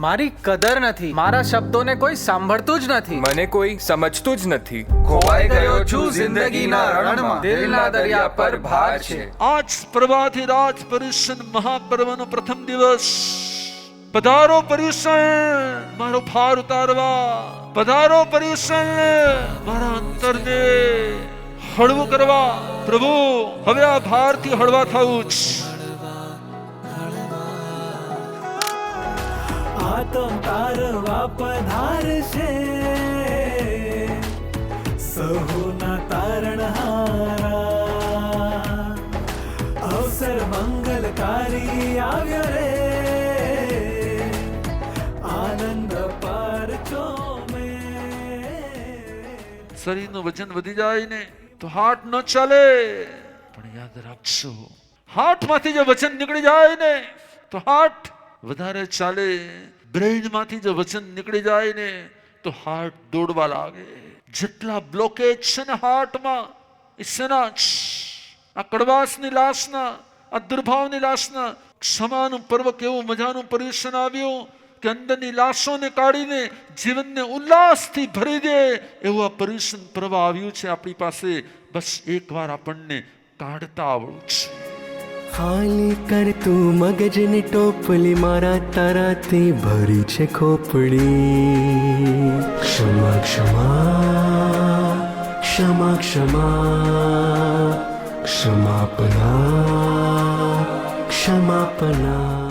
મારી કદર નથી, મારા શબ્દોને કોઈ સાંભળતું જ નથી, મને કોઈ સમજતું જ નથી. ખોવાઈ ગયો છું જિંદગીના રણમાં, દિલના દરિયા પર ભાર છે. આજ પ્રભાથી રાજ પર્યુષણ મહાપર્વનો પ્રથમ દિવસ. પધારો પર્યુષણ મારો ભાર ઉતારવા, પધારો પર્યુષણ મારા અંતરને હળવું કરવા. પ્રભુ હવે આ ભારથી હળવા થવું જ. આતમ તારવા પધારશે સહુના તારણહારા, અવસર મંગલકારી આવ્યો રે, આનંદ પારચો મેં. શરીરનું વજન વધી જાય ને તો હાથ ન ચાલે, પણ યાદ રાખશો હાથમાંથી જો વજન નીકળી જાય ને તો હાથ વધારે ચાલે. બ્રેઇન માંથી જો વજન નીકળી જાય ને તો હાર્ટ દોડવા લાગે. જેટલા બ્લોકેજ છે ને હાર્ટમાં એ શેના જ? આ કડવાશની લાશના, આ દુર્ભાવની લાશના. ક્ષમાનું પર્વ કેવું મજાનું પર્યુષણ આવ્યું કે અંદરની લાશોને કાઢીને જીવનને ઉલ્લાસથી ભરી દે એવું આ પર્યુષણ પર્વ આવ્યું છે આપણી પાસે. બસ એકવાર આપણને કાઢતા આવડું છે. ખાલી કર તું મગજની ટોપલી, મારા તારાથી ભરી છે ખોપડી. ક્ષમા ક્ષમા ક્ષમા ક્ષમા ક્ષમાપના ક્ષમાપના.